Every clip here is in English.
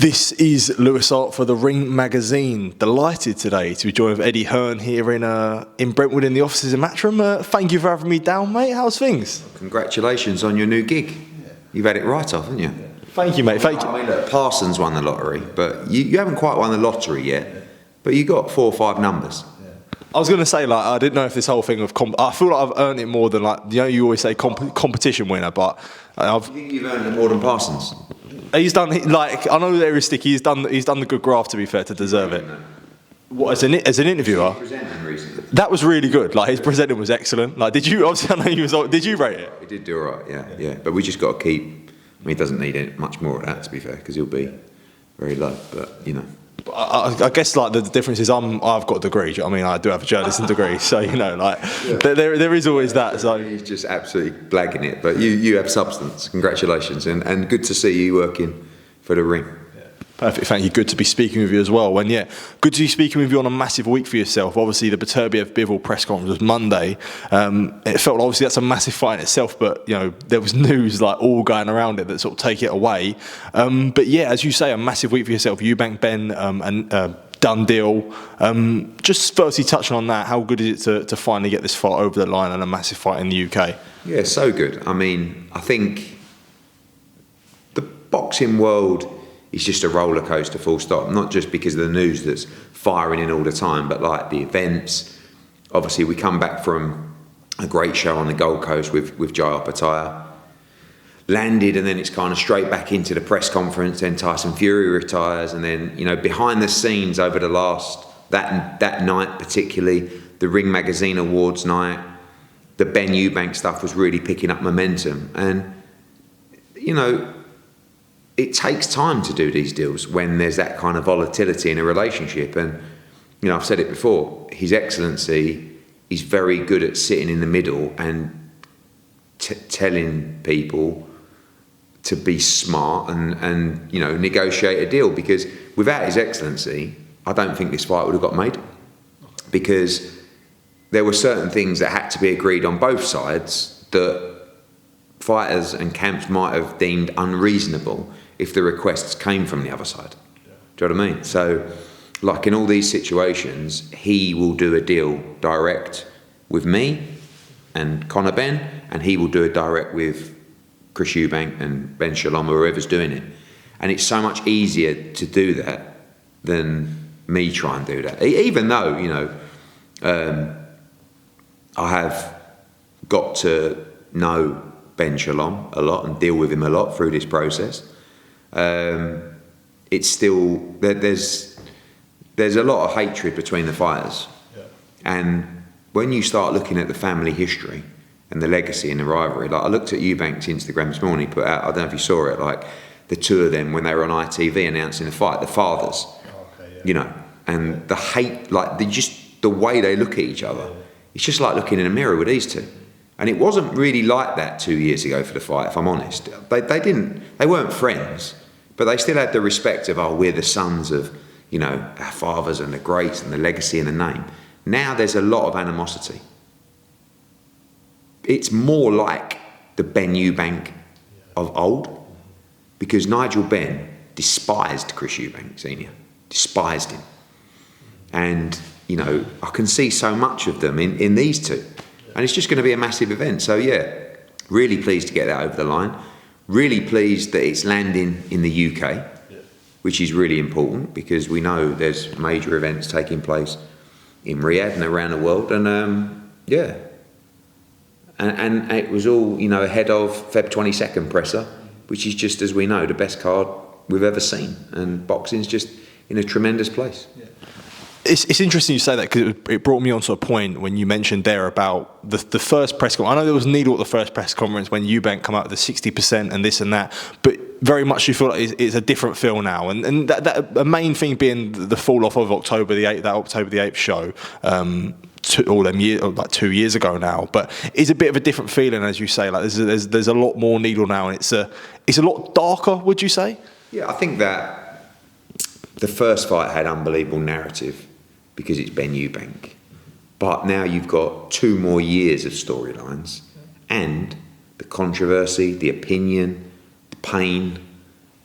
This is Lewis Hart for the Ring Magazine. Delighted today to be joined with Eddie Hearn here in Brentwood in the offices of Matchroom. Thank you for having me down, mate. How's things? Congratulations on your new gig. You've had it right off, haven't you? Thank you, mate. Thank you. I mean, look, Parsons won the lottery, but you haven't quite won the lottery yet. But you got 4 or 5 numbers. I was going to say, like, I didn't know if this whole thing of I feel like I've earned it more than, like, you know, you always say competition winner, but You think you've earned it more than Parsons? He's done, like, I know there is sticky. He's done the good graft, to be fair, to deserve it. What, as an interviewer? That was really good. Like, his presenting was excellent. Like, did you? Obviously, I know you was. Did you rate it? He did do all right. Yeah. But we just got to keep. I mean, he doesn't need much more of that, to be fair, because he'll be very low. But you know. I guess like the difference is I've got a degree. Do you know what I mean? I do have a journalism degree, so you know, like there is always that. So he's just absolutely blagging it, but you have substance. Congratulations, and good to see you working for the Ring. Perfect, thank you. Good to be speaking with you as well. And yeah, good to be speaking with you on a massive week for yourself. Obviously, the Beterbiev-Bivol press conference was Monday. It felt obviously that's a massive fight in itself, but you know there was news like all going around it that sort of take it away. But yeah, as you say, a massive week for yourself. Eubank Ben and done deal. Just firstly touching on that, how good is it to finally get this fight over the line and a massive fight in the UK? Yeah, so good. I mean, I think the boxing world is just a roller coaster, full stop. Not just because of the news that's firing in all the time, but like the events. Obviously, we come back from a great show on the Gold Coast with Jai Opetaia. Landed, and then it's kind of straight back into the press conference. Then Tyson Fury retires, and then you know behind the scenes over the last that night, particularly the Ring Magazine Awards night, the Ben Eubank stuff was really picking up momentum, and you know. It takes time to do these deals when there's that kind of volatility in a relationship. And, you know, I've said it before, His Excellency is very good at sitting in the middle and telling people to be smart and, you know, negotiate a deal. Because without His Excellency, I don't think this fight would have got made. Because there were certain things that had to be agreed on both sides that fighters and camps might have deemed unreasonable if the requests came from the other side. Do you know what I mean? So, like in all these situations, he will do a deal direct with me and Conor Benn, and he will do a direct with Chris Eubank and Ben Shalom or whoever's doing it. And it's so much easier to do that than me try and do that. Even though, you know, I have got to know Ben Shalom a lot and deal with him a lot through this process. It's still there's a lot of hatred between the fighters, and when you start looking at the family history and the legacy and the rivalry, like I looked at Eubank's Instagram this morning, put out, I don't know if you saw it, like the two of them when they were on ITV announcing the fight, the fathers, you know, and the hate, like the way they look at each other, it's just like looking in a mirror with these two. And it wasn't really like that 2 years ago for the fight, if I'm honest. They weren't friends, but they still had the respect of, oh, we're the sons of, you know, our fathers and the greats and the legacy and the name. Now there's a lot of animosity. It's more like the Ben Eubank of old, because Nigel Benn despised Chris Eubank Sr., despised him. And, you know, I can see so much of them in these two. And it's just going to be a massive event. So, yeah, really pleased to get that over the line. Really pleased that it's landing in the UK, which is really important because we know there's major events taking place in Riyadh and around the world. And, yeah. And it was all, you know, ahead of Feb 22nd presser, which is just, as we know, the best card we've ever seen. And boxing's just in a tremendous place. Yeah. It's interesting you say that because it brought me on to a point when you mentioned there about the first press conference. I know there was needle at the first press conference when Eubank come out with the 60% and this and that, but very much you feel like it's a different feel now. And that the main thing being the fall off of October the 8th, that October the 8th show, all them years, like 2 years ago now. But it's a bit of a different feeling, as you say. Like there's a lot more needle now, and it's a lot darker. Would you say? Yeah, I think that the first fight had unbelievable narrative, because it's Ben Eubank. But now you've got 2 more years of storylines and the controversy, the opinion, the pain,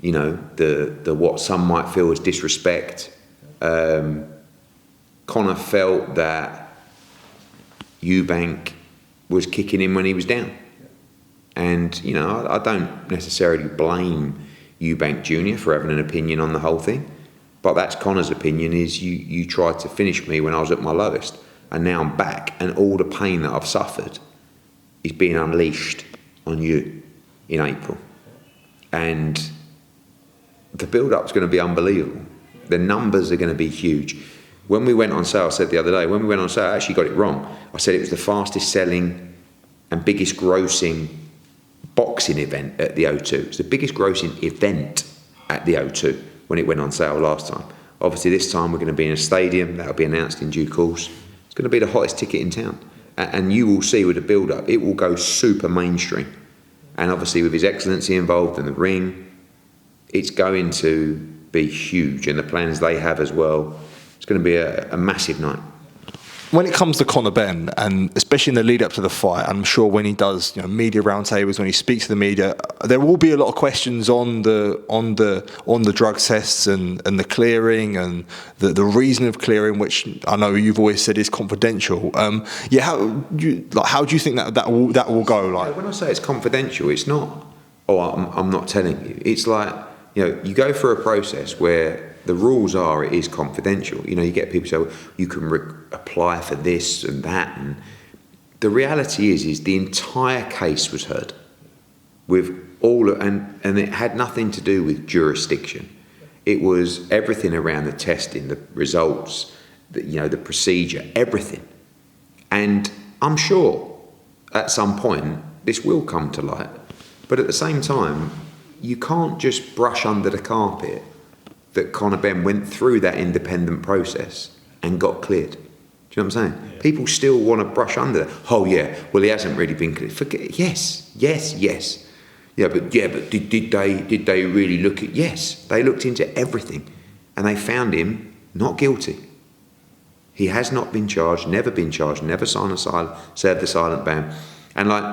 you know, the what some might feel as disrespect. Conor felt that Eubank was kicking him when he was down. And, you know, I don't necessarily blame Eubank Jr for having an opinion on the whole thing, but that's Conor's opinion, is you tried to finish me when I was at my lowest, and now I'm back, and all the pain that I've suffered is being unleashed on you in April. And the build-up's going to be unbelievable. The numbers are going to be huge. When we went on sale, I said the other day, when we went on sale, I actually got it wrong. I said it was the fastest selling and biggest grossing boxing event at the O2. It's the biggest grossing event at the O2 when it went on sale last time. Obviously this time we're going to be in a stadium. That'll be announced in due course. It's going to be the hottest ticket in town. And you will see with the build-up, it will go super mainstream. And obviously with His Excellency involved in the ring, it's going to be huge. And the plans they have as well, it's going to be a massive night. When it comes to Conor Benn, and especially in the lead up to the fight, I'm sure when he does, you know, media roundtables, when he speaks to the media, there will be a lot of questions on the drug tests and the clearing and the reason of clearing, which I know you've always said is confidential. How do you think that will go? Like, when I say it's confidential, it's not. Oh, I'm not telling you. It's like, you know, you go through a process where the rules are it is confidential. You know, you get people say, well, you can apply for this and that, and the reality is the entire case was heard with all, and it had nothing to do with jurisdiction. It was everything around the testing, the results, the procedure, everything. And I'm sure at some point this will come to light, but at the same time, you can't just brush under the carpet that Conor Benn went through that independent process and got cleared. Do you know what I'm saying? Yeah. People still want to brush under that. Oh yeah, well he hasn't really been cleared. Forget. Yes. Yeah, but did they really look at? Yes, they looked into everything, and they found him not guilty. He has not been charged, never signed served a silent ban, and like,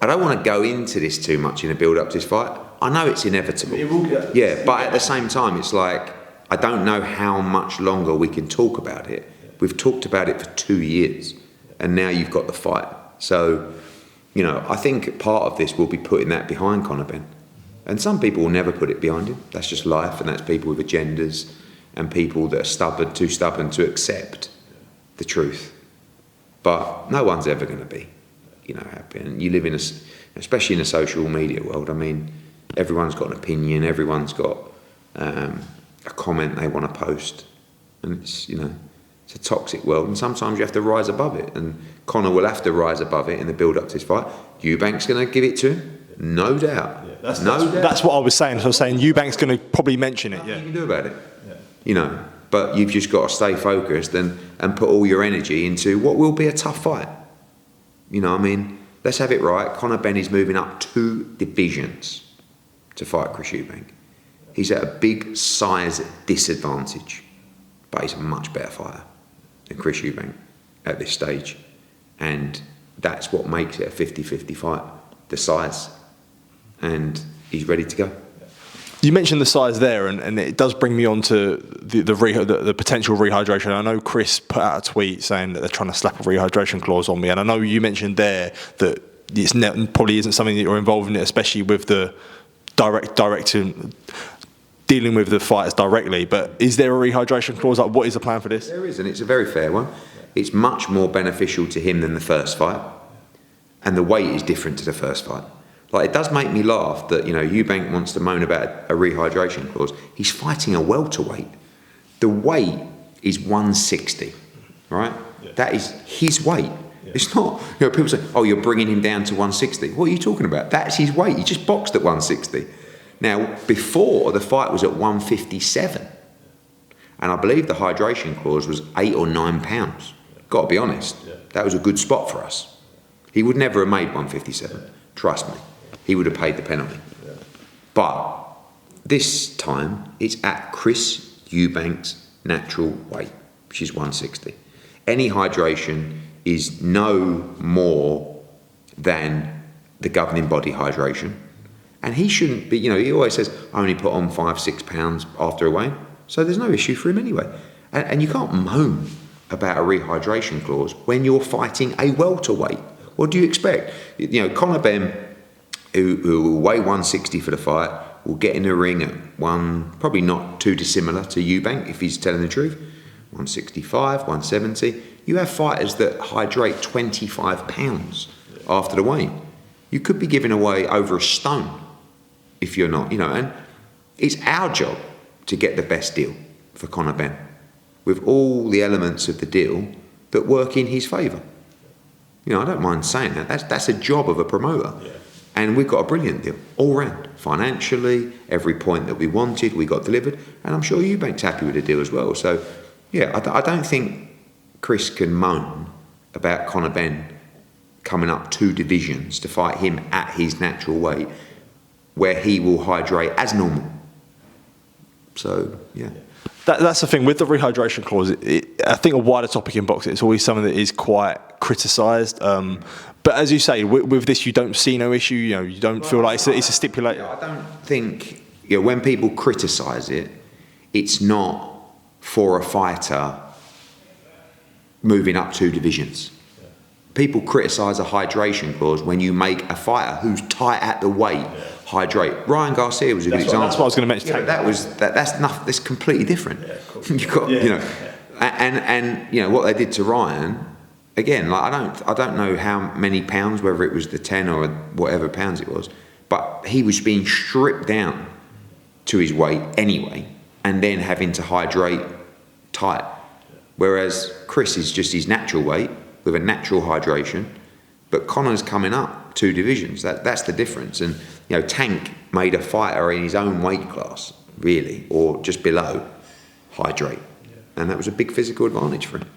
I don't want to go into this too much in a build-up to this fight. I know it's inevitable. Yeah, but at the same time, it's like, I don't know how much longer we can talk about it. We've talked about it for 2 years, and now you've got the fight. So, you know, I think part of this will be putting that behind Conor Benn. And some people will never put it behind him. That's just life, and that's people with agendas and people that are too stubborn to accept the truth. But no one's ever going to be, you know, happy. And you live especially in a social media world, I mean, everyone's got an opinion, everyone's got a comment they want to post, and it's, you know, it's a toxic world, and sometimes you have to rise above it, and Conor will have to rise above it in the build-up to this fight. Eubank's going to give it to him, no doubt. Yeah, that's what I was saying. So I was saying Eubank's going to probably mention it. Nothing you can do about it. Yeah. You know, but you've just got to stay focused and put all your energy into what will be a tough fight. You know, I mean, let's have it right. Conor Benn is moving up 2 divisions to fight Chris Eubank. He's at a big size disadvantage, but he's a much better fighter than Chris Eubank at this stage. And that's what makes it a 50-50 fight, the size. And he's ready to go. You mentioned the size there, and it does bring me on to the potential rehydration. I know Chris put out a tweet saying that they're trying to slap a rehydration clause on me, and I know you mentioned there that it's probably isn't something that you're involved in, especially with the directing, dealing with the fighters directly. But is there a rehydration clause? Like, what is the plan for this? There is, and it's a very fair one. It's much more beneficial to him than the first fight, and the weight is different to the first fight. Like, it does make me laugh that, you know, Eubank wants to moan about a rehydration clause. He's fighting a welterweight. The weight is 160, right? Yeah. That is his weight. Yeah. It's not, you know, people say, oh, you're bringing him down to 160. What are you talking about? That's his weight. He just boxed at 160. Now, before, the fight was at 157. And I believe the hydration clause was 8 or 9 pounds. Got to be honest. Yeah. That was a good spot for us. He would never have made 157. Trust me. He would have paid the penalty. Yeah. But this time, it's at Chris Eubank's natural weight, which is 160. Any hydration is no more than the governing body hydration, And he shouldn't be, he always says, I only put on 5-6 pounds after a weigh. So there's no issue for him anyway. And you can't moan about a rehydration clause when you're fighting a welterweight. What do you expect? Conor Benn, who will weigh 160 for the fight, will get in the ring at one, probably not too dissimilar to Eubank, if he's telling the truth, 165, 170. You have fighters that hydrate 25 pounds after the weigh. You could be giving away over a stone if you're not, and it's our job to get the best deal for Conor Benn, with all the elements of the deal that work in his favour. I don't mind saying that. That's a job of a promoter. Yeah. And we've got a brilliant deal, all round. Financially, every point that we wanted, we got delivered. And I'm sure Eubank's happy with the deal as well. So, I don't think Chris can moan about Conor Benn coming up 2 divisions to fight him at his natural weight, where he will hydrate as normal. So, yeah. That's the thing with the rehydration clause. I think a wider topic in boxing, it's always something that is quite criticised. But as you say, with this, you don't see no issue. You don't feel like it's a stipulation. I don't think when people criticise it, it's not for a fighter moving up 2 divisions. People criticise a hydration clause when you make a fighter who's tight at the weight hydrate. Ryan Garcia was a good example. That's what I was going to mention. That's completely different. You've got and what they did to Ryan. Again, I don't know how many pounds, whether it was the 10 or whatever pounds it was, but he was being stripped down to his weight anyway, and then having to hydrate tight. Whereas Chris is just his natural weight with a natural hydration, but Conor's coming up 2 divisions. That's the difference. And Tank made a fighter in his own weight class, really, or just below, hydrate, and that was a big physical advantage for him.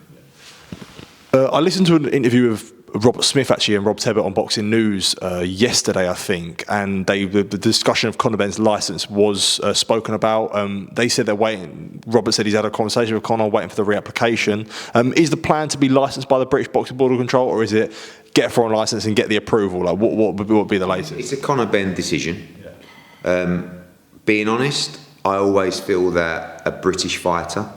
I listened to an interview with Robert Smith actually and Rob Tebbett on Boxing News yesterday, I think, and the discussion of Conor Benn's licence was spoken about. They said they're waiting. Robert said he's had a conversation with Conor, waiting for the reapplication. Is the plan to be licensed by the British Boxing Board of Control, or is it get a foreign licence and get the approval? Like what would be the latest? It's a Conor Benn decision. Being honest, I always feel that a British fighter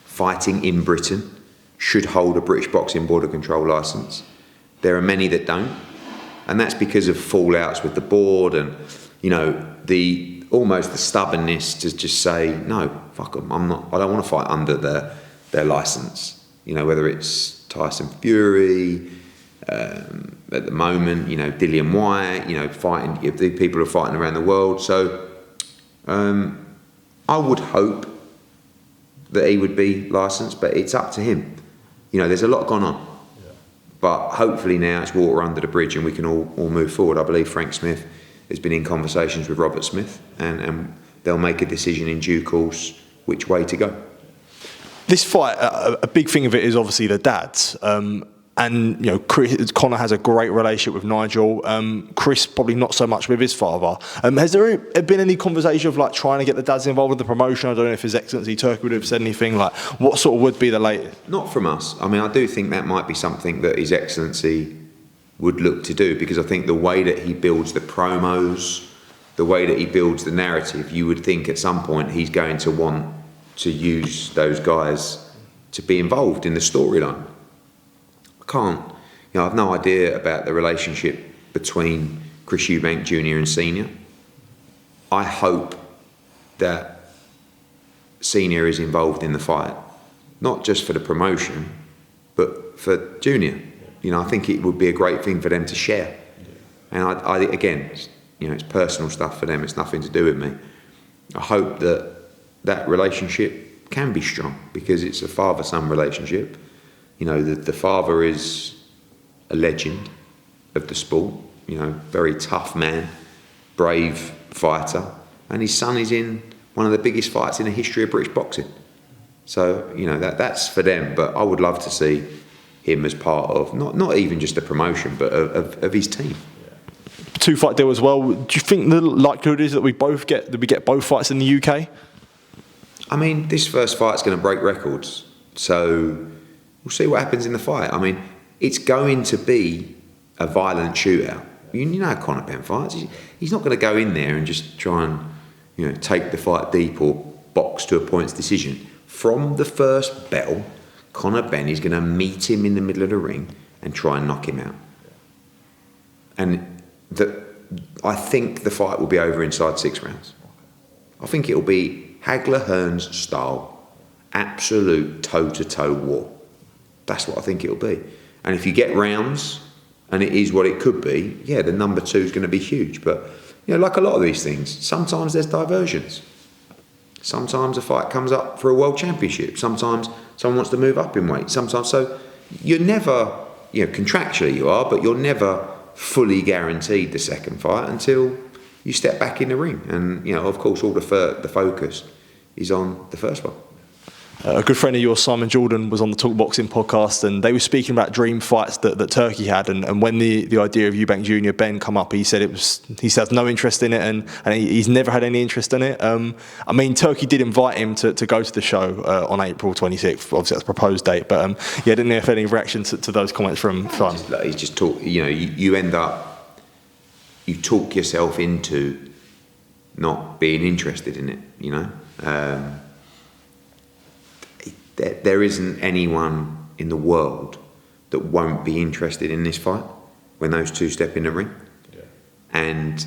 fighting in Britain should hold a British Boxing Board of Control licence. There are many that don't, and that's because of fallouts with the board and almost the stubbornness to just say no, fuck them. I don't want to fight under their licence. Whether it's Tyson Fury at the moment, Dillian White, fighting the people who are fighting around the world. So I would hope that he would be licensed, but it's up to him. There's a lot gone on. But hopefully now it's water under the bridge and we can all move forward. I believe Frank Smith has been in conversations with Robert Smith and they'll make a decision in due course which way to go. This fight, a big thing of it is obviously the dads. Conor has a great relationship with Nigel. Chris probably not so much with his father. Has there been any conversation of trying to get the dads involved with the promotion? I don't know if His Excellency Turki would have said anything. What sort of would be the latest? Not from us. I do think that might be something that His Excellency would look to do, because I think the way that he builds the promos, the way that he builds the narrative, you would think at some point he's going to want to use those guys to be involved in the storyline. I've no idea about the relationship between Chris Eubank Jr and Senior. I hope that Senior is involved in the fight, not just for the promotion, but for Junior. I think it would be a great thing for them to share. And I again, it's personal stuff for them. It's nothing to do with me. I hope that relationship can be strong, because it's a father-son relationship. The father is a legend of the sport, very tough man, brave fighter, and his son is in one of the biggest fights in the history of British boxing. So, that's for them, but I would love to see him as part of, not even just a promotion, but of his team. 2-fight deal as well. Do you think the likelihood is that we get both fights in the UK? This first fight's going to break records, so we'll see what happens in the fight. It's going to be a violent shootout. You know how Conor Benn fights. He's not going to go in there and just try and take the fight deep or box to a points decision. From the first bell, Conor Benn is going to meet him in the middle of the ring and try and knock him out. And I think the fight will be over inside 6 rounds. I think it'll be Hagler-Hearns style, absolute toe-to-toe war. That's what I think it'll be. And if you get rounds, and it is what it could be, the number 2 is going to be huge. But, like a lot of these things, sometimes there's diversions. Sometimes a fight comes up for a world championship. Sometimes someone wants to move up in weight. So you're never, contractually you are, but you're never fully guaranteed the second fight until you step back in the ring. And, of course, all the focus is on the first one. A good friend of yours, Simon Jordan, was on the Talk Boxing podcast, and they were speaking about dream fights that Turki had. And when the idea of Eubank Jr. Benn come up, he said he has no interest in it, and he's never had any interest in it. Turki did invite him to go to the show on April 26th. Obviously, that's a proposed date. But I didn't know if any reaction to those comments from Simon. He's just talk. You end up, you talk yourself into not being interested in it. There isn't anyone in the world that won't be interested in this fight when those two step in the ring. Yeah. And,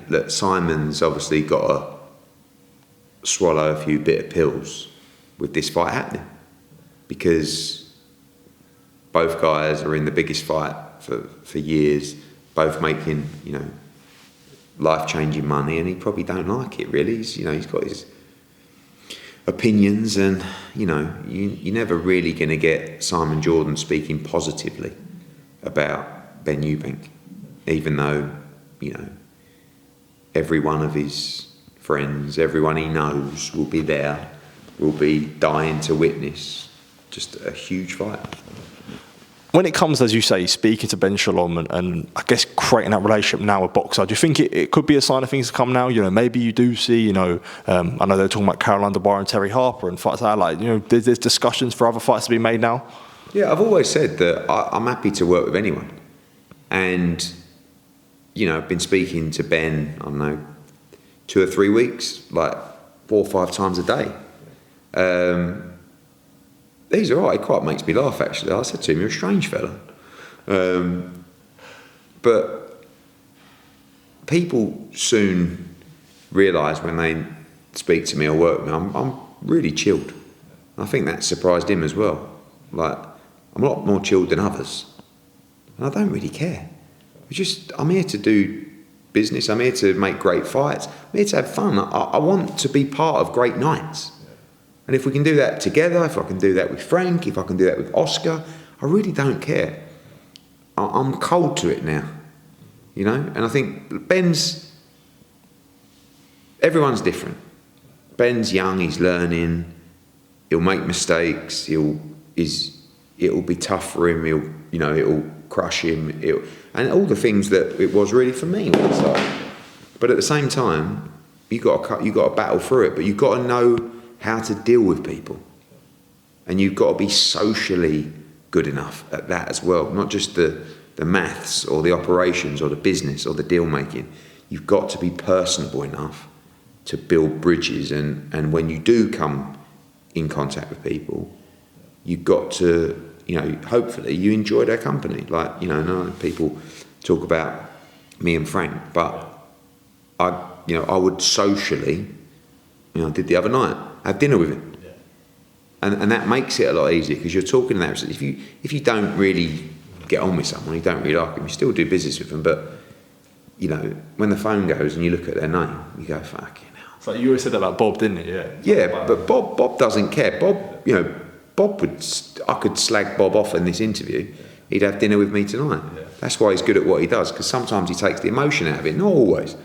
look, Simon's obviously got to swallow a few bitter pills with this fight happening, because both guys are in the biggest fight for years, both making, life-changing money, and he probably don't like it, really. He's got his opinions, and you're never really going to get Simon Jordan speaking positively about Ben Eubank, even though every one of his friends, everyone he knows will be there, will be dying to witness just a huge fight. When it comes, as you say, speaking to Ben Shalom and I guess creating that relationship now with Boxer, do you think it could be a sign of things to come now? Maybe you do see, I know they're talking about Carol Underbar and Terry Harper and fights like that. There's discussions for other fights to be made now. Yeah, I've always said that I'm happy to work with anyone. And, I've been speaking to Ben, 2 or 3 weeks, like 4 or 5 times a day. He's all right. He quite makes me laugh, actually. I said to him, "You're a strange fella." But people soon realise when they speak to me or work with me, I'm really chilled. I think that surprised him as well. Like, I'm a lot more chilled than others. And I don't really care. I'm here to do business. I'm here to make great fights. I'm here to have fun. I want to be part of great nights. And if we can do that together, if I can do that with Frank, if I can do that with Oscar, I really don't care. I'm cold to it now, And I think everyone's different. Ben's young, he's learning, he'll make mistakes, it'll be tough for him, it'll crush him, and all the things that it was really for me when I started. But at the same time, you got to battle through it, but you've got to know how to deal with people, and you've got to be socially good enough at that as well, not just the maths or the operations or the business or the deal making. You've got to be personable enough to build bridges, and when you do come in contact with people, you've got to, hopefully you enjoy their company. Like, none of people talk about me and Frank, but I would socially, I did the other night, have dinner with him, and that makes it a lot easier, because you're talking to that. If you don't really get on with someone, you don't really like them, you still do business with them, but when the phone goes and you look at their name, you go, fucking hell. So you always said that about Bob, didn't you? Yeah, but Bob doesn't care. Bob I could slag Bob off in this interview. He'd have dinner with me tonight. Yeah. That's why he's good at what he does, because sometimes he takes the emotion out of it, not always.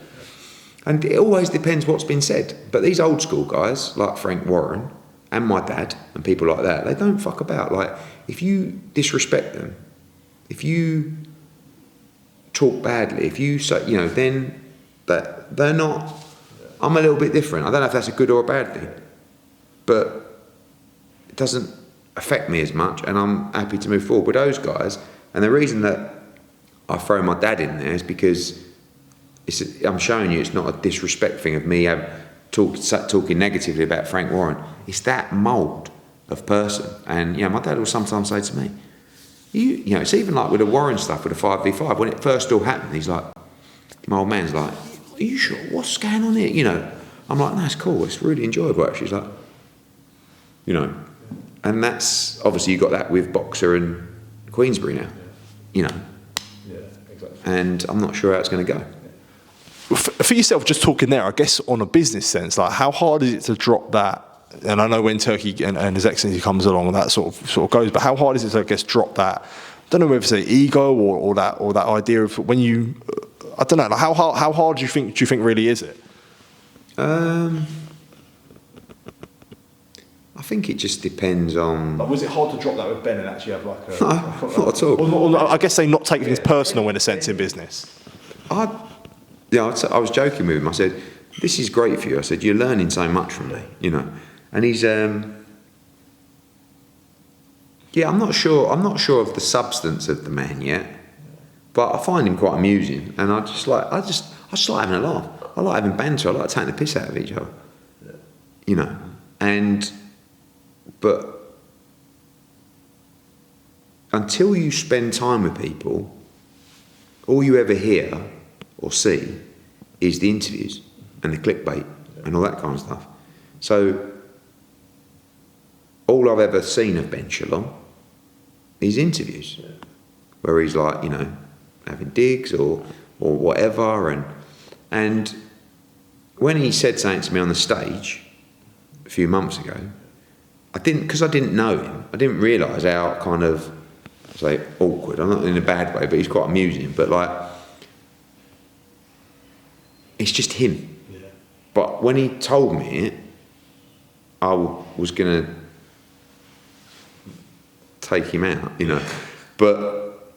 And it always depends what's been said. But these old school guys, like Frank Warren and my dad and people like that, they don't fuck about. Like, if you disrespect them, if you talk badly, if you say, then that they're not. I'm a little bit different. I don't know if that's a good or a bad thing, but it doesn't affect me as much, and I'm happy to move forward with those guys. And the reason that I throw my dad in there is because I'm showing you it's not a disrespect thing of me talking negatively about Frank Warren. It's that mould of person. And, my dad will sometimes say to me, it's even like with the Warren stuff, with the 5v5, when it first all happened, he's like, my old man's like, are you sure? What's going on here? I'm like, no, it's cool. It's really enjoyable, actually. He's like, and that's, obviously you got that with Boxer and Queensberry now, Yeah, exactly. And I'm not sure how it's going to go. For yourself, just talking there, I guess on a business sense, like how hard is it to drop that? And I know when Turki and His Excellency comes along, that sort of goes. But how hard is it to, I guess, drop that? I don't know whether it's an ego or that idea of when you, I don't know. Like how hard do you think really is it? I think it just depends on. Like, was it hard to drop that with Ben and actually have like a? No, not at all. Or I guess they not take things personal in a sense in business. I was joking with him. I said, "This is great for you." I said, "You're learning so much from me," And he's, I'm not sure of the substance of the man yet, but I find him quite amusing, and I just like having a laugh. I like having banter. I like taking the piss out of each other, But until you spend time with people, all you ever hear or see is the interviews and the clickbait and all that kind of stuff. So all I've ever seen of Ben Shalom is interviews where he's like, having digs or whatever. And when he said something to me on the stage a few months ago, because I didn't know him, I didn't realise how kind of, say, awkward. I'm not in a bad way, but he's quite amusing. But like, it's just him. Yeah. But when he told me it, I was going to take him out, But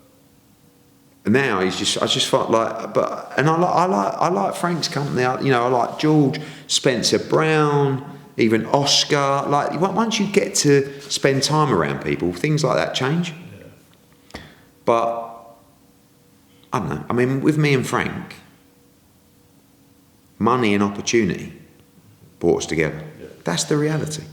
now I just felt like, and I like Frank's company. I like George, Spencer Brown, even Oscar. Like, once you get to spend time around people, things like that change. Yeah. But I don't know. I mean, with me and Frank, money and opportunity brought us together. Yeah. That's the reality.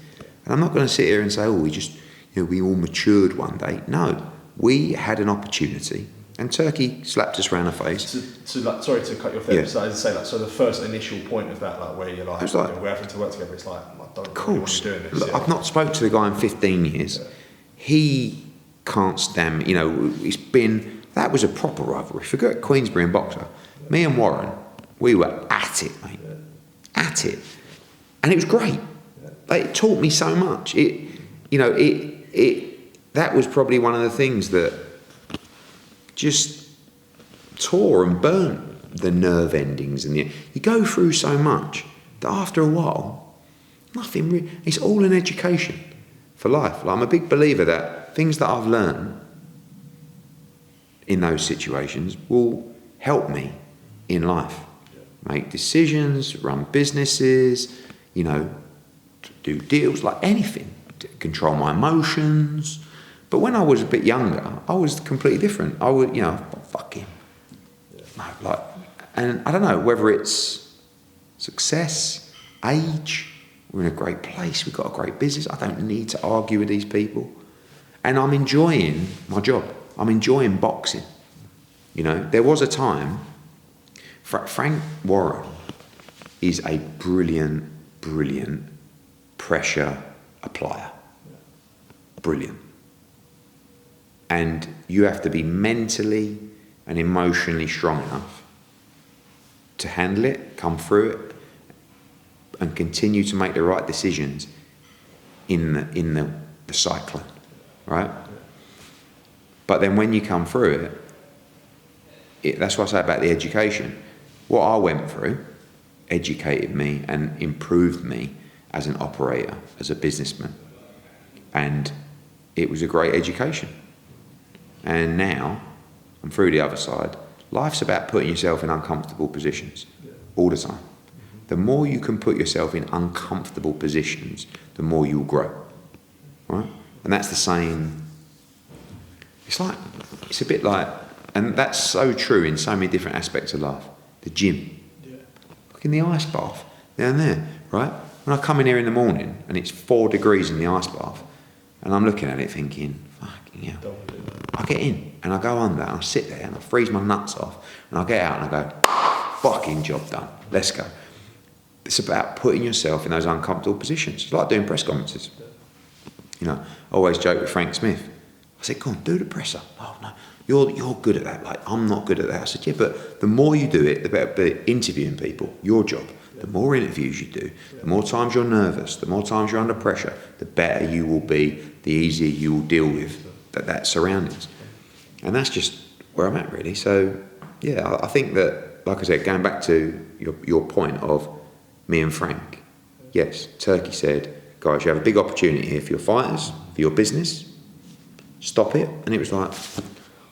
And I'm not going to sit here and say, we all matured one day. No, we had an opportunity, and Turki slapped us round the face. Sorry to cut you off there. Yeah. So the first initial point of that, like where you're like, we're having to work together. It's like, I don't know why you're doing this. Look, I've not spoke to the guy in 15 years. Yeah. He can't stand me. That was a proper rivalry. Forget Queensberry and Boxer. Me and Warren, we were at it, mate. Yeah. At it. And it was great. Yeah. Like, it taught me so much. That was probably one of the things that just tore and burnt the nerve endings. And you go through so much that after a while, it's all an education for life. Like, I'm a big believer that things that I've learned in those situations will help me in life. Make decisions, run businesses, do deals, like anything. Control my emotions. But when I was a bit younger, I was completely different. I would, fuck him. No, and I don't know whether it's success, age. We're in a great place. We've got a great business. I don't need to argue with these people, and I'm enjoying my job. I'm enjoying boxing. There was a time. Frank Warren is a brilliant pressure applier. Brilliant. And you have to be mentally and emotionally strong enough to handle it, come through it, and continue to make the right decisions in the cycling, right? But then when you come through it, that's what I say about the education. What I went through educated me and improved me as an operator, as a businessman. And it was a great education. And now, I'm through the other side. Life's about putting yourself in uncomfortable positions all the time. The more you can put yourself in uncomfortable positions, the more you'll grow, right? And that's the same. It's a bit like And that's so true in so many different aspects of life. The gym. Yeah. Look in the ice bath down there, right? When I come in here in the morning and it's 4 degrees in the ice bath, and I'm looking at it thinking, fucking hell. I get in and I go under and I sit there and I freeze my nuts off and I get out and I go, fucking job done. Let's go. It's about putting yourself in those uncomfortable positions. It's like doing press conferences. You know, I always joke with Frank Smith. I said, go on, do the presser. Oh, no, you're good at that. Like, I'm not good at that. I said, yeah, but the more you do it, the better interviewing people, your job. The more interviews you do, the more times you're nervous, the more times you're under pressure, the better you will be, the easier you will deal with that surroundings. And that's just where I'm at, really. So, yeah, I think that, like I said, going back to your point of me and Frank, yes, Turki said, guys, you have a big opportunity here for your fighters, for your business, stop it. And it was like,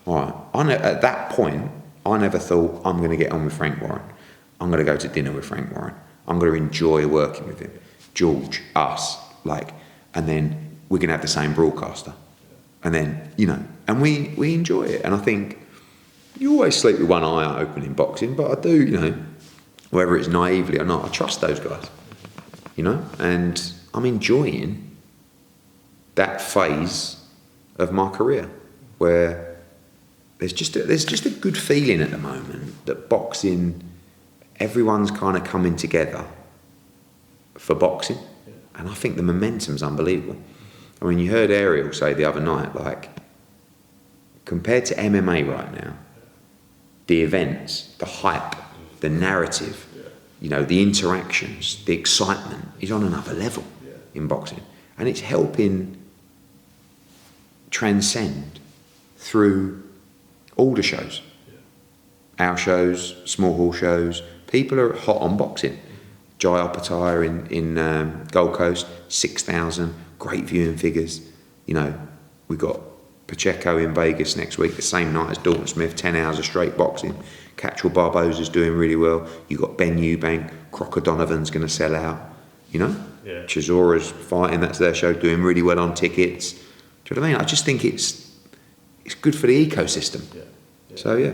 all right, at that point, I never thought I'm going to get on with Frank Warren. I'm going to go to dinner with Frank Warren. I'm going to enjoy working with him. George, us, and then we're going to have the same broadcaster. And then, and we enjoy it. And I think you always sleep with one eye open in boxing, but I do, whether it's naively or not, I trust those guys, and I'm enjoying that phase of my career where there's just a good feeling at the moment that boxing, everyone's kind of coming together for boxing. Yeah. And I think the momentum's unbelievable. I mean, you heard Ariel say the other night, compared to MMA right now, the events, the hype, the narrative, the interactions, the excitement is on another level in boxing. And it's helping transcend through all the shows. Yeah. Our shows, small hall shows. People are hot on boxing. Jai Opataya in Gold Coast, 6,000, great viewing figures. We've got Pacheco in Vegas next week, the same night as Dalton Smith, 10 hours of straight boxing. Catchwell Barbosa's doing really well. You've got Ben Eubank, Crocker Donovan's going to sell out. Yeah. Chisora's fighting, that's their show, doing really well on tickets. Do you know what I mean? I just think it's good for the ecosystem. Yeah. Yeah. So, yeah.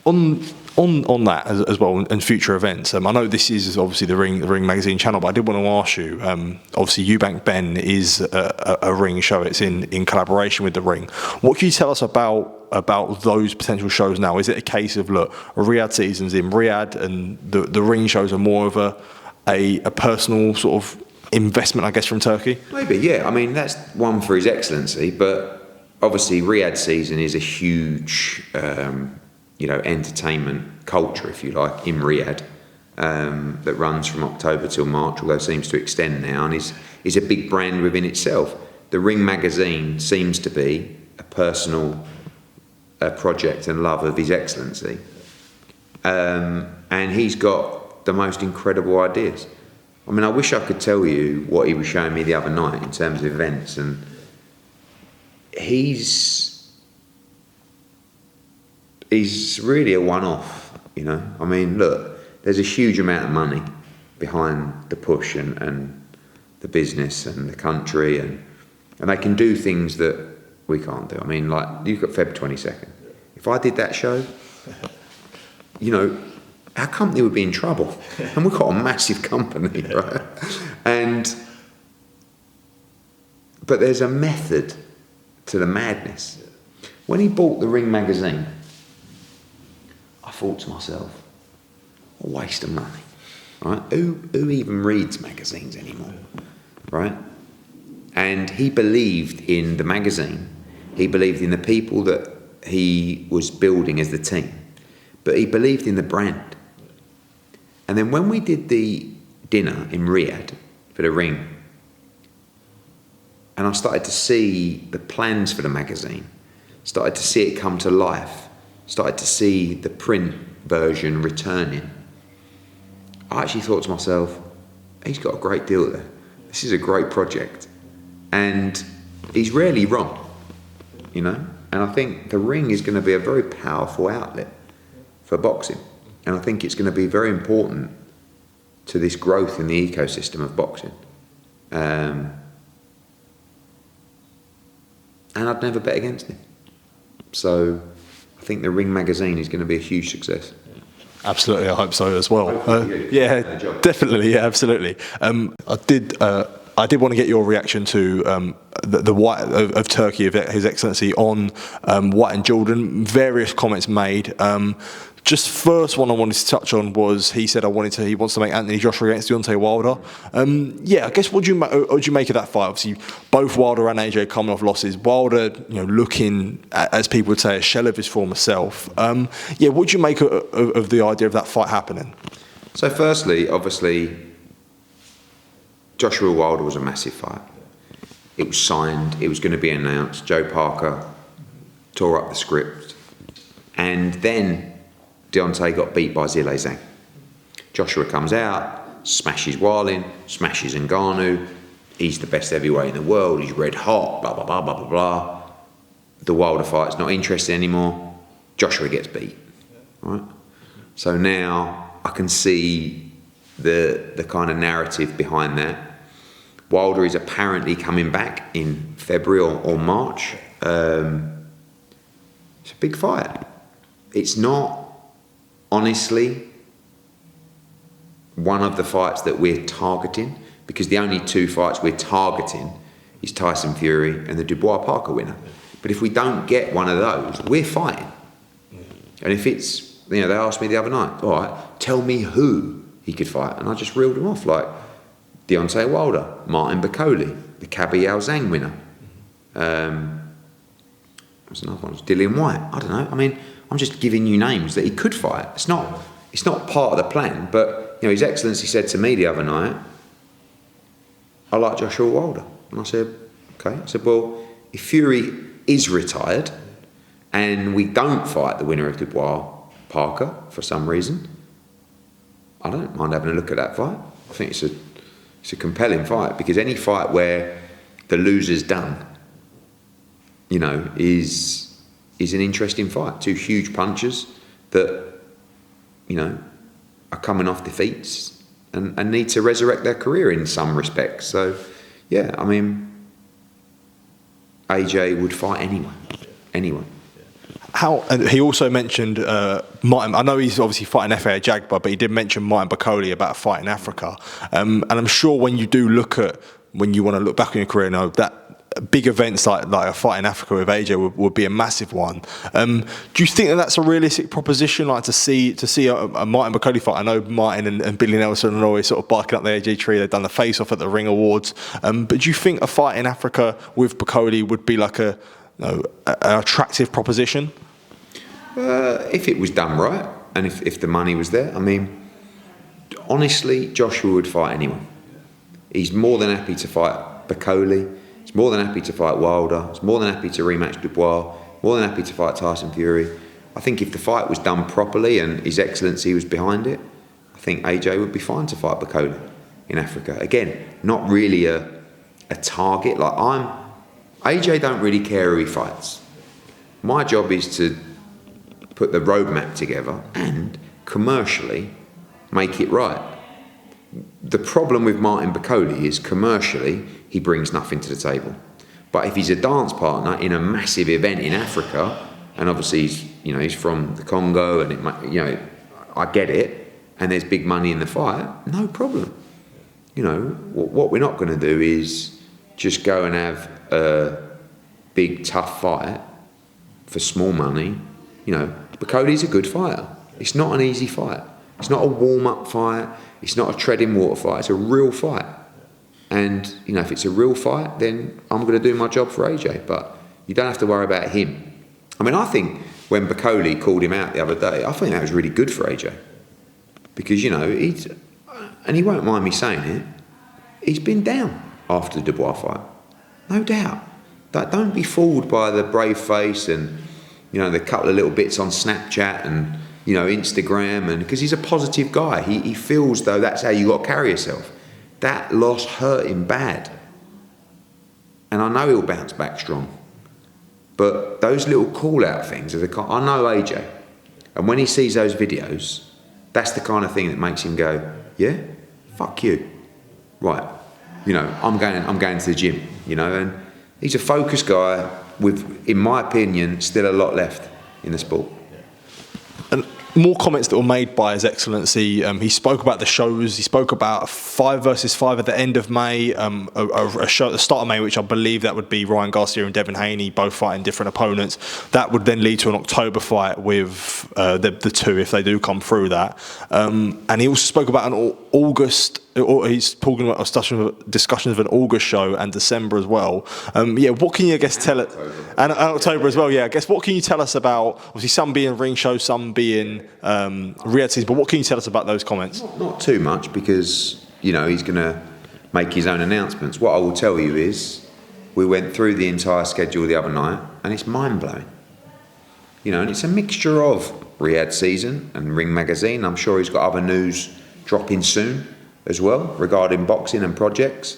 On that as well, and future events, I know this is obviously the Ring magazine channel, but I did want to ask you, obviously Eubank Ben is a Ring show, it's in collaboration with the Ring. What can you tell us about those potential shows now? Is it a case of, look, Riyadh season's in Riyadh and the Ring shows are more of a personal sort of investment, I guess, from Turki? Maybe, yeah. I mean, that's one for His Excellency, but obviously Riyadh season is a huge entertainment culture, if you like, in Riyadh, that runs from October till March, although seems to extend now, and is a big brand within itself. The Ring magazine seems to be a personal project and love of His Excellency, and he's got the most incredible ideas. I mean, I wish I could tell you what he was showing me the other night in terms of events, and he's really a one-off, I mean, look, there's a huge amount of money behind the push and the business and the country, and they can do things that we can't do. I mean, you've got Feb 22nd. If I did that show, our company would be in trouble. And we've got a massive company, right? But there's a method to the madness. When he bought the Ring magazine, I thought to myself, what a waste of money, right? Who even reads magazines anymore, right? And he believed in the magazine. He believed in the people that he was building as the team. But he believed in the brand. And then when we did the dinner in Riyadh for the Ring, and I started to see the plans for the magazine, started to see it come to life, started to see the print version returning, I actually thought to myself, he's got a great deal there. This is a great project. And he's rarely wrong, And I think the Ring is going to be a very powerful outlet for boxing. And I think it's going to be very important to this growth in the ecosystem of boxing. And I'd never bet against him. So I think the Ring magazine is going to be a huge success. Absolutely, I hope so as well. Yeah, definitely. Yeah, absolutely. I did want to get your reaction to the White of Turkey, of His Excellency, on White and Jordan. Various comments made. Just first one I wanted to touch on was he said he wants to make Anthony Joshua against Deontay Wilder. I guess what do you make of that fight? Obviously, both Wilder and AJ coming off losses. Wilder, looking as people would say, a shell of his former self. What do you make of the idea of that fight happening? So, firstly, obviously, Joshua Wilder was a massive fight. It was signed. It was going to be announced. Joe Parker tore up the script, and then Deontay got beat by Zhilei Zhang. Joshua comes out, smashes Wallin, smashes Ngannou. He's the best heavyweight in the world. He's red hot, blah, blah, blah, blah, blah, blah. The Wilder fight's not interesting anymore. Joshua gets beat. Right? So now I can see the kind of narrative behind that. Wilder is apparently coming back in February or March. It's a big fight. It's not, honestly, one of the fights that we're targeting, because the only two fights we're targeting is Tyson Fury and the Dubois Parker winner. But if we don't get one of those, we're fighting. And if it's, they asked me the other night, all right, tell me who he could fight. And I just reeled them off, like Deontay Wilder, Martin Bakole, the Kabayal Zhang winner. There's another one, Dillian White. I don't know. I mean, I'm just giving you names that he could fight. It's not part of the plan, but His Excellency said to me the other night, I like Joshua Wilder. And I said, okay. I said, well, if Fury is retired and we don't fight the winner of Dubois Parker for some reason, I don't mind having a look at that fight. I think it's a compelling fight, because any fight where the loser's done, is an interesting fight. Two huge punchers that, are coming off defeats and need to resurrect their career in some respects. So, yeah, I mean, AJ would fight anyone. And he also mentioned Martin. I know he's obviously fighting FAA Jagba, but he did mention Martin Bakole about a fight in Africa. And I'm sure when you want to look back on your career, that big events like a fight in Africa with AJ would be a massive one. Do you think that's a realistic proposition, like to see a Martin Bakole fight? I know Martin and Billy Nelson are always sort of barking up the AJ tree. They've done the face-off at the Ring Awards. But do you think a fight in Africa with Bakole would be like an attractive proposition? If it was done right, and if the money was there. I mean, honestly, Joshua would fight anyone. He's more than happy to fight Bakole. He's more than happy to fight Wilder. He's more than happy to rematch Dubois. More than happy to fight Tyson Fury. I think if the fight was done properly and His Excellency was behind it, I think AJ would be fine to fight Bakole in Africa. Again, not really a target. AJ don't really care who he fights. My job is to put the roadmap together and commercially make it right. The problem with Martin Bakole is commercially he brings nothing to the table. But if he's a dance partner in a massive event in Africa, and obviously he's from the Congo, and I get it, and there's big money in the fight, no problem. What we're not going to do is just go and have a big tough fight for small money. Bakole's a good fighter. It's not an easy fight. It's not a warm-up fight. It's not a treading water fight. It's a real fight. And, if it's a real fight, then I'm going to do my job for AJ. But you don't have to worry about him. I mean, I think when Bakole called him out the other day, I think that was really good for AJ. Because, and he won't mind me saying it, he's been down after the Dubois fight. No doubt. Don't be fooled by the brave face and, the couple of little bits on Snapchat and, Instagram, and because he's a positive guy. He feels though that's how you got to carry yourself. That loss hurt him bad. And I know he'll bounce back strong. But those little call-out things, I know AJ. And when he sees those videos, that's the kind of thing that makes him go, yeah, fuck you. Right. I'm going to the gym, and he's a focused guy with, in my opinion, still a lot left. in the sport. And more comments that were made by His Excellency. He spoke about the shows. He spoke about a 5 versus 5 at the end of May, a show at the start of May, which I believe that would be Ryan Garcia and Devin Haney, both fighting different opponents. That would then lead to an October fight with the two, if they do come through that. And he also spoke about an August, or he's talking about discussions of an August show and December as well. What can you, I guess, tell it? And October as well, yeah. I guess, what can you tell us about, obviously, some being ring shows, some being Riyadh season, but what can you tell us about those comments? Not too much, because, you know, he's going to make his own announcements. What I will tell you is, we went through the entire schedule the other night, and it's mind-blowing. You know, and it's a mixture of Riyadh season and Ring Magazine. I'm sure he's got other news dropping soon as well regarding boxing and projects.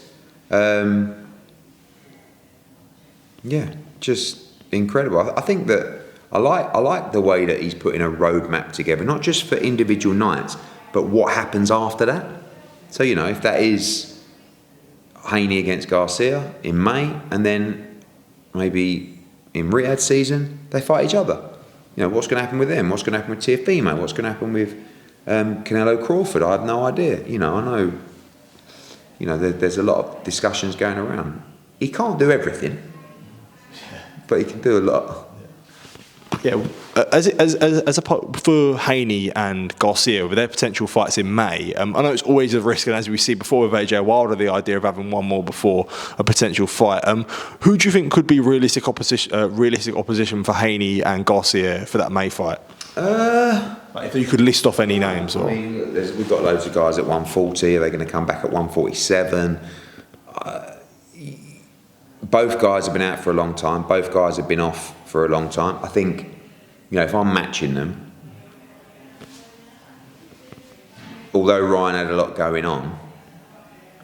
Just incredible. I think that I like the way that he's putting a roadmap together, not just for individual nights, but what happens after that. So, you know, if that is Haney against Garcia in May, and then maybe in Riyadh season they fight each other. You know, what's going to happen with them? What's going to happen with Teofimo? What's going to happen with Canelo Crawford? I have no idea. You know, there's a lot of discussions going around. He can't do everything, but he can do a lot. Yeah, for Haney and Garcia with their potential fights in May, I know it's always a risk, and as we see before with AJ Wilder, the idea of having one more before a potential fight. Who do you think could be realistic opposition for Haney and Garcia for that May fight? If you could list off any names. Or... I mean, we've got loads of guys at 140. Are they going to come back at 147? Both guys have been out for a long time. Both guys have been off for a long time. I think, you know, if I'm matching them, although Ryan had a lot going on,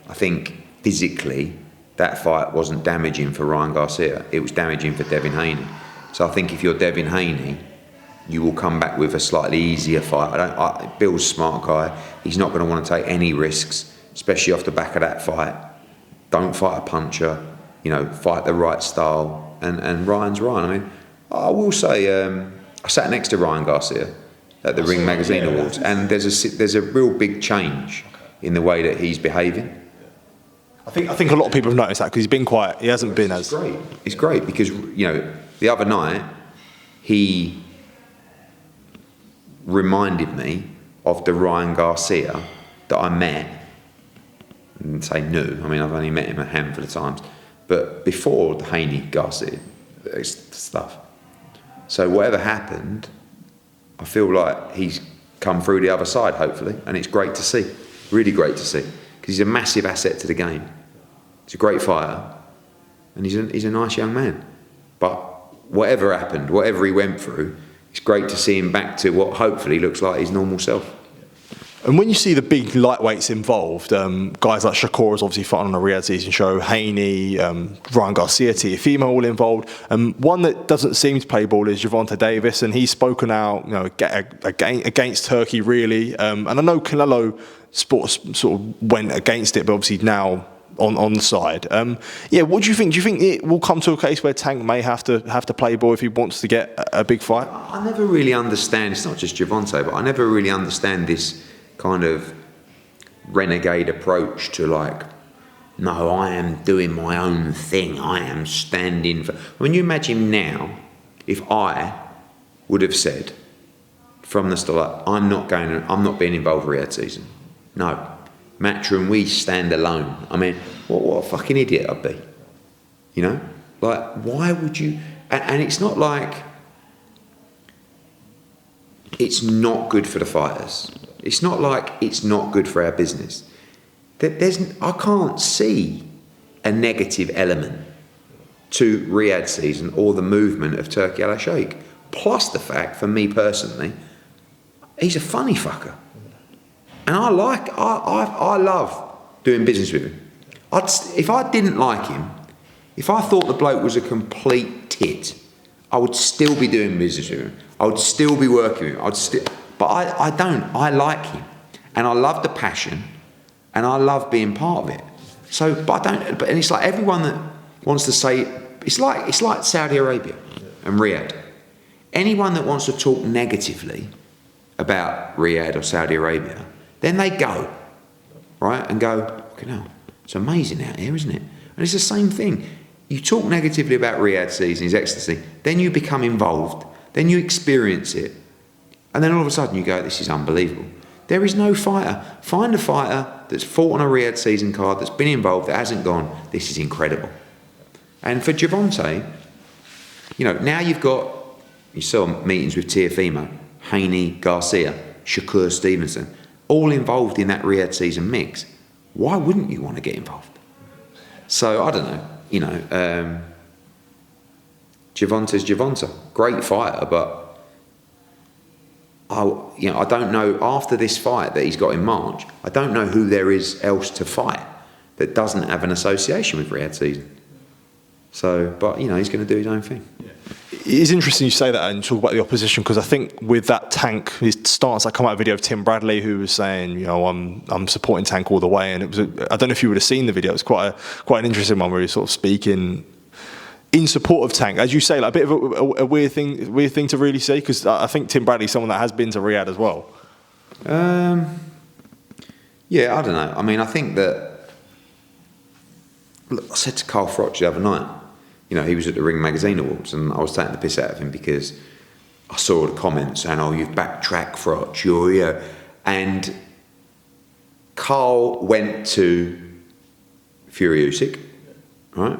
I think physically that fight wasn't damaging for Ryan Garcia. It was damaging for Devin Haney. So I think if you're Devin Haney, you will come back with a slightly easier fight. Bill's a smart guy. He's not going to want to take any risks, especially off the back of that fight. Don't fight a puncher. You know, fight the right style. And Ryan's Ryan. I mean, I will say, I sat next to Ryan Garcia at the Ring Magazine Awards, and there's a real big change in the way that he's behaving. I think a lot of people have noticed that, because he's been quiet. He hasn't been as... It's great because, you know, the other night, he reminded me of the Ryan Garcia that I met, and say knew, I mean, I've only met him a handful of times, but before the Haney Garcia stuff. So whatever happened, I feel like he's come through the other side, hopefully, and it's great to see, really great to see, because he's a massive asset to the game. He's a great fighter, and he's a nice young man. But whatever happened, whatever he went through, it's great to see him back to what hopefully looks like his normal self. And when you see the big lightweights involved, guys like Shakur is obviously fighting on a Riyadh season show, Haney, Ryan Garcia, Teofimo all involved. One that doesn't seem to play ball is Gervonta Davis, and he's spoken out, you know, against Turkey really. And I know Canelo sort of went against it, but obviously now on the side. What do you think? Do you think it will come to a case where Tank may have to play ball if he wants to get a big fight? I never really understand. It's not just Gervonta, but I never really understand this kind of renegade approach to, like, no, I am doing my own thing. I am standing for... When you imagine now, if I would have said from the start, I'm not being involved in Riyadh season. No. Matchroom, we stand alone. I mean, what a fucking idiot I'd be. You know? Like, why would you... And it's not like... It's not good for the fighters. It's not like it's not good for our business. I can't see a negative element to Riyadh season or the movement of Turki Alalshikh. Plus the fact, for me personally, he's a funny fucker. And I love doing business with him. If I didn't like him, if I thought the bloke was a complete tit, I would still be doing business with him. I would still be working with him. But I don't. I like him, and I love the passion, and I love being part of it. So, but I don't. But and it's like everyone that wants to say it's like Saudi Arabia and Riyadh. anyone that wants to talk negatively about Riyadh or Saudi Arabia, then they go, right, and go, okay, no, it's amazing out here, isn't it? And it's the same thing. You talk negatively about Riyadh season, His Excellency, then you become involved, then you experience it, and then all of a sudden you go, this is unbelievable. There is no fighter. Find a fighter that's fought on a Riyadh season card, that's been involved, that hasn't gone, this is incredible. And for Gervonta, you know, now you saw meetings with Teofimo, Haney, Garcia, Shakur Stevenson, all involved in that Riyadh season mix. Why wouldn't you want to get involved? So, I don't know, you know, Gervonta's Gervonta, great fighter, but I don't know, after this fight that he's got in March, I don't know who there is else to fight that doesn't have an association with Riyadh season. So, but, you know, he's going to do his own thing. It is interesting you say that and talk about the opposition, because I think with that Tank, his stance, I come out a video of Tim Bradley who was saying, you know, I'm supporting Tank all the way, and it was I don't know if you would have seen the video. It was quite an interesting one where he's sort of speaking in support of Tank, as you say, like a bit of a weird thing to really see, because I think Tim Bradley's someone that has been to Riyadh as well. Yeah, I don't know. I mean, I think that. Look, I said to Carl Froch the other night, you know, he was at the Ring Magazine Awards, and I was taking the piss out of him because I saw the comments saying, "Oh, you've backtracked, Froch, you're here," and Carl went to Fury Usyk, right?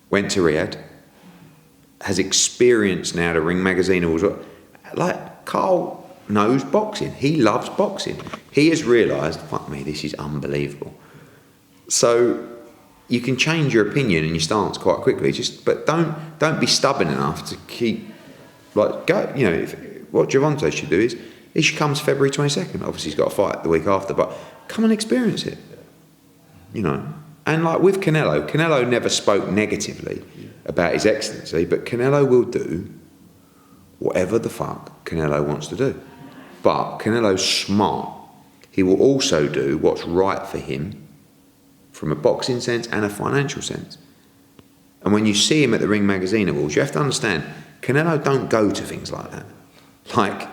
Went to Riyadh, has experienced now the Ring Magazine Awards. Like, Carl knows boxing. He loves boxing. He has realised, fuck me, this is unbelievable. So you can change your opinion and your stance quite quickly. But don't be stubborn enough to keep, like, go. You know, what Gervonta should do is he should come to February 22nd. Obviously, he's got a fight the week after, but come and experience it. You know, and like with Canelo never spoke negatively about His Excellency, but Canelo will do whatever the fuck Canelo wants to do. But Canelo's smart. He will also do what's right for him from a boxing sense and a financial sense. And when you see him at the Ring Magazine Awards, you have to understand, Canelo don't go to things like that. Like,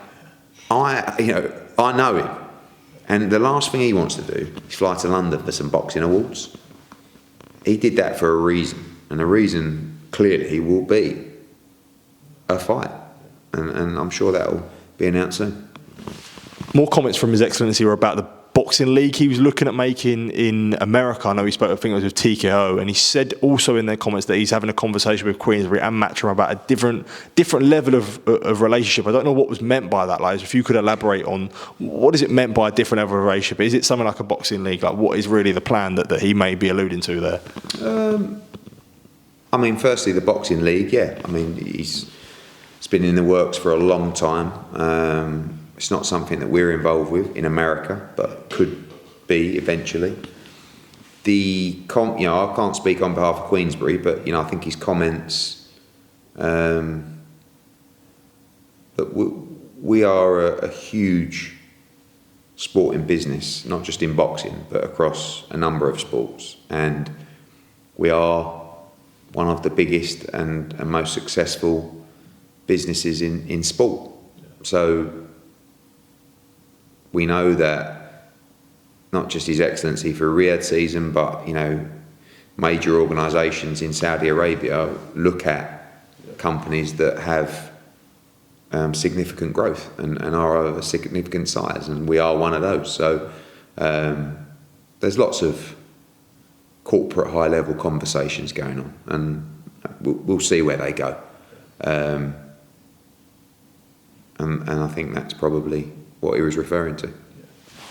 I know him. And the last thing he wants to do is fly to London for some boxing awards. He did that for a reason. And the reason, clearly, will be a fight. And I'm sure that'll be announced soon. More comments from His Excellency were about the boxing league he was looking at making in America. I know he spoke, I think it was with TKO, and he said also in their comments that he's having a conversation with Queensberry and Matchroom about a different level of relationship. I don't know what was meant by that, like, if you could elaborate on what is it meant by a different level of relationship. Is it something like a boxing league? Like, what is really the plan that he may be alluding to there? I mean, firstly, the boxing league, yeah. I mean, it's been in the works for a long time. It's not something that we're involved with in America, but could be eventually. I can't speak on behalf of Queensberry, but, you know, I think his comments that we are a huge sporting business, not just in boxing, but across a number of sports, and we are one of the biggest and most successful businesses in sport. So we know that not just His Excellency for Riyadh season, but, you know, major organisations in Saudi Arabia look at companies that have significant growth and are of a significant size, and we are one of those. So there's lots of corporate high-level conversations going on, and we'll see where they go. And I think that's probably what he was referring to.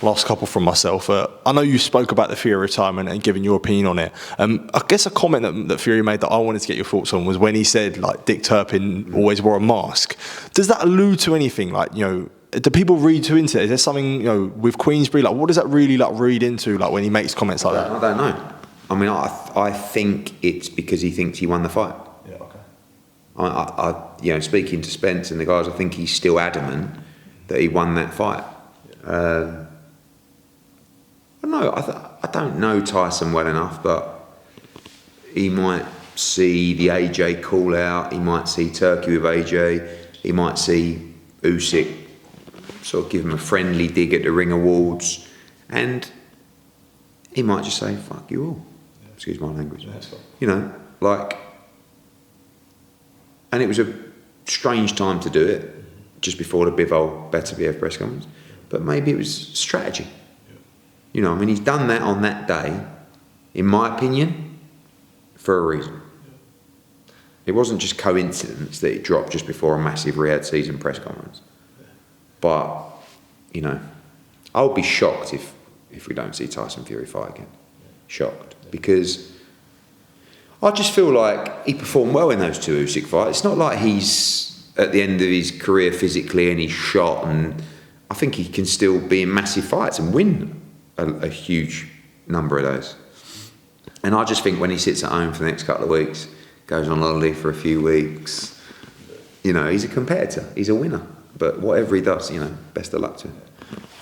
Last couple from myself. I know you spoke about the Fury retirement and giving your opinion on it. I guess a comment that Fury made that I wanted to get your thoughts on was when he said, like, Dick Turpin always wore a mask. Does that allude to anything? Like, you know, do people read too into it? Is there something, you know, with Queensberry, like, what does that really, like, read into, like, when he makes comments like that? I don't know. I mean, I think it's because he thinks he won the fight. Yeah, okay. I you know, speaking to Spence and the guys, I think he's still adamant that he won that fight. Yeah. I don't know Tyson well enough, but he might see the AJ call out. He might see Turki with AJ. He might see Usyk sort of give him a friendly dig at the Ring Awards, and he might just say, "Fuck you all." Excuse my language. You know, like, and it was a strange time to do it, just before the Bivol Beterbiev press conference, but maybe it was strategy. You know, I mean, he's done that on that day, in my opinion, for a reason. It wasn't just coincidence that it dropped just before a massive Riyadh season press conference. But, you know, I'll be shocked if we don't see Tyson Fury fight again. Shocked. Because I just feel like he performed well in those two Usyk fights. It's not like he's at the end of his career physically and he's shot, and I think he can still be in massive fights and win a huge number of those. And I just think when he sits at home for the next couple of weeks, goes on holiday for a few weeks, you know, he's a competitor, he's a winner. But whatever he does, you know, best of luck to him.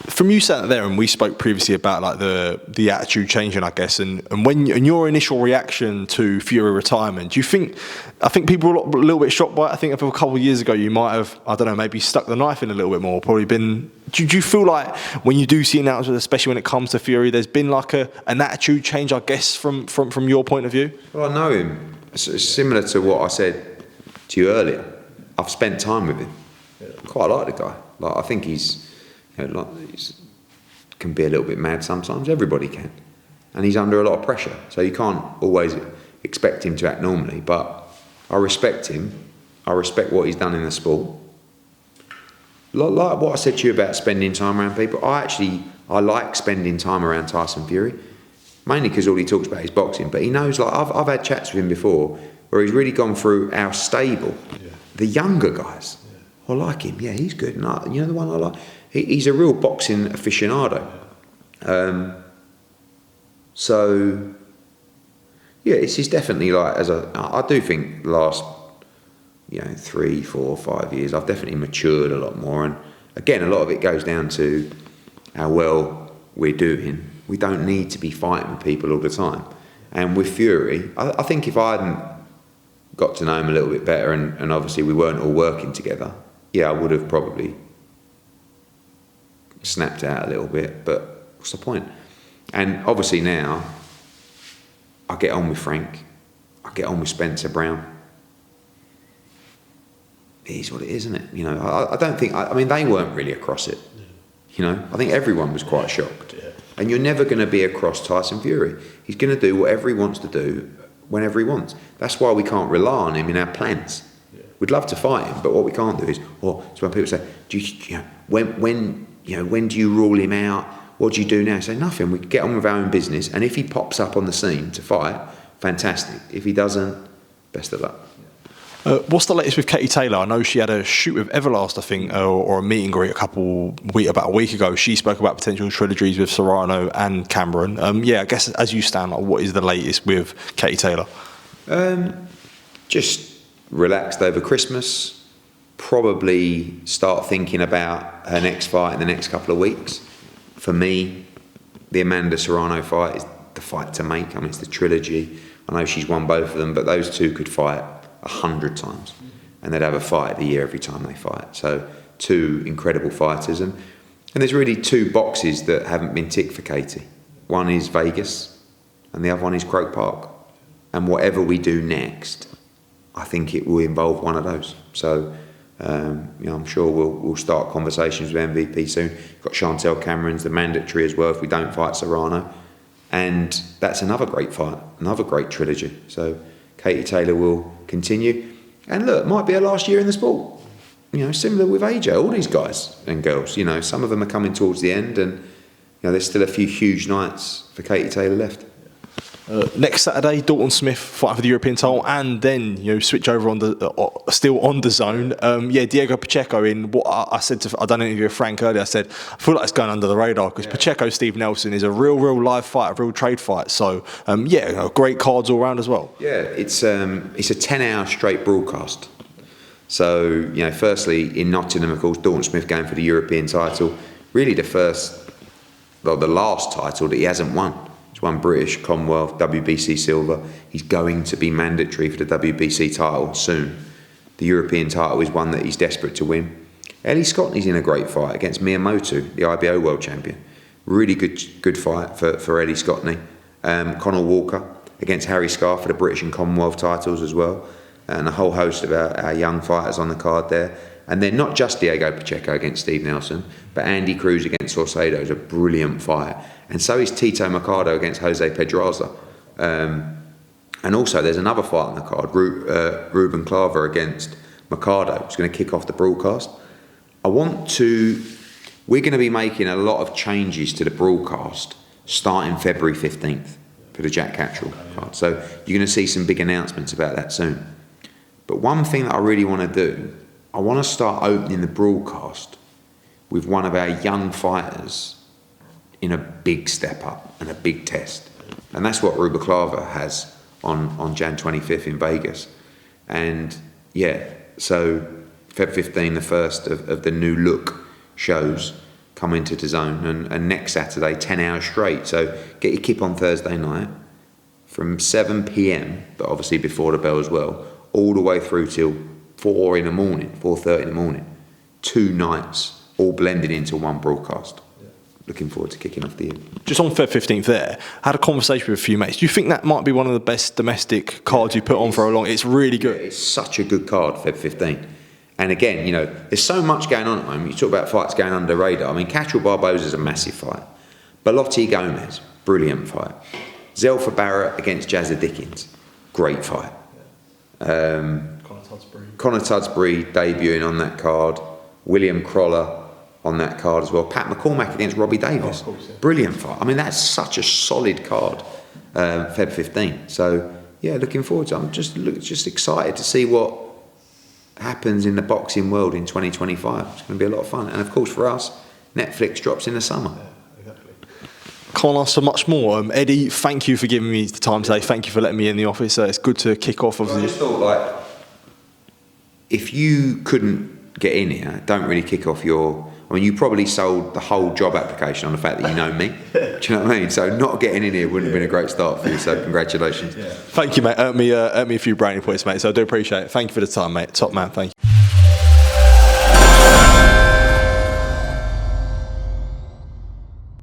From you sat there, and we spoke previously about like the attitude changing, I guess, and when and your initial reaction to Fury retirement, do you think? I think people were a little bit shocked by it. I think if a couple of years ago you might have, I don't know, maybe stuck the knife in a little bit more. Probably been. Do you feel like when you do see announcements, especially when it comes to Fury, there's been like an attitude change, I guess, from your point of view? Well, I know him. It's similar to what I said to you earlier. I've spent time with him. Quite like the guy. Like, I think he's. You know, like, can be a little bit mad sometimes. Everybody can, and he's under a lot of pressure, so you can't always expect him to act normally. But I respect him. I respect what he's done in the sport. Like what I said to you about spending time around people. I like spending time around Tyson Fury, mainly because all he talks about is boxing. But he knows, like, I've had chats with him before where he's really gone through our stable, the younger guys. I like him. Yeah, he's good. And you know the one I like. He's a real boxing aficionado. So, yeah, it's definitely like, I do think the last, 3, 4, 5 years, I've definitely matured a lot more. And again, a lot of it goes down to how well we're doing. We don't need to be fighting with people all the time. And with Fury, I think if I hadn't got to know him a little bit better, and obviously we weren't all working together, I would have probably snapped out a little bit, but what's the point? And obviously now, I get on with Frank, I get on with Spencer Brown. It is what it is, isn't it? I don't think, I mean, they weren't really across it. I think everyone was quite shocked. And you're never going to be across Tyson Fury. He's going to do whatever he wants to do, whenever he wants. That's why we can't rely on him in our plans. We'd love to fight him, but what we can't do is, so when people say, when do you rule him out? What do you do now? Say nothing. We get on with our own business, and if he pops up on the scene to fight, fantastic. If he doesn't, best of luck. What's the latest with Katie Taylor? I know she had a shoot with Everlast, I think, or a meet and greet about a week ago. She spoke about potential trilogies with Serrano and Cameron. I guess as you stand, what is the latest with Katie Taylor? Just relaxed over Christmas, probably start thinking about her next fight in the next couple of weeks. For me, the Amanda Serrano fight is the fight to make. I mean, it's the trilogy. I know she's won both of them, but those two could fight 100 times, and they'd have a fight of the year every time they fight. So, two incredible fighters, and there's really two boxes that haven't been ticked for Katie. One is Vegas, and the other one is Croke Park. And whatever we do next, I think it will involve one of those. So, I'm sure we'll start conversations with MVP soon. Got Chantel Cameron's the mandatory as well if we don't fight Serrano, and that's another great fight, another great trilogy. So Katie Taylor will continue, and look, it might be her last year in the sport. Similar with AJ, all these guys and girls. Some of them are coming towards the end, and there's still a few huge nights for Katie Taylor left. Next Saturday, Dalton Smith fighting for the European title, and then switch over on the still on DAZN. Diego Pacheco in what I said to I done an interview with Frank earlier. I said I feel like it's going under the radar because Pacheco Steve Nelson is a real live fight, a real trade fight. So great cards all round as well. Yeah, it's a 10-hour straight broadcast. So firstly in Nottingham, of course, Dalton Smith going for the European title, really the last title that he hasn't won. He's won British, Commonwealth, WBC silver. He's going to be mandatory for the WBC title soon. The European title is one that he's desperate to win. Eddie Scotney's in a great fight against Miyamoto, the IBO world champion. Really good fight for Eddie Scotney. Conor Walker against Harry Scarr for the British and Commonwealth titles as well. And a whole host of our young fighters on the card there. And then not just Diego Pacheco against Steve Nelson, but Andy Cruz against Saucedo is a brilliant fight. And so is Tito Mercado against Jose Pedraza. And also there's another fight on the card, Ruben Claver against Mercado. It's going to kick off the broadcast. We're going to be making a lot of changes to the broadcast starting February 15th for the Jack Catterall card. So you're going to see some big announcements about that soon. But one thing that I really want to do, I want to start opening the broadcast with one of our young fighters in a big step up and a big test. And that's what Ruben Claver has on Jan 25th in Vegas. And yeah, so Feb 15, the first of the new look shows come into DAZN, and next Saturday 10 hours straight. So get your kip on Thursday night from 7 p.m, but obviously before the bell as well, all the way through till 4:30 in the morning. 2 nights all blended into one broadcast. Looking forward to kicking off the year. Just on Feb 15th there, I had a conversation with a few mates. Do you think that might be one of the best domestic cards you put on for a long? It's really good. Yeah, it's such a good card, Feb 15. And again, there's so much going on at the moment. You talk about fights going under the radar. I mean, Catterall Barboza is a massive fight. Belotti Gomez, brilliant fight. Zelfa Barrett against Jazza Dickens, great fight. Conor Tudsbury debuting on that card. William Croller on that card as well. Pat McCormack against Robbie Davis, brilliant fight. I mean, that's such a solid card, Feb 15. So yeah, looking forward to it. I'm just excited to see what happens in the boxing world in 2025. It's going to be a lot of fun. And of course for us, Netflix drops in the summer. Can't ask for much more. Eddie, thank you for giving me the time today. Thank you for letting me in the office. It's good to kick off. I just thought, if you couldn't get in here, don't really kick off you probably sold the whole job application on the fact that you know me. Do you know what I mean? So not getting in here wouldn't have been a great start for you. So congratulations. Thank you, mate. Earned me a few brownie points, mate. So I do appreciate it. Thank you for the time, mate. Top man. Thank you.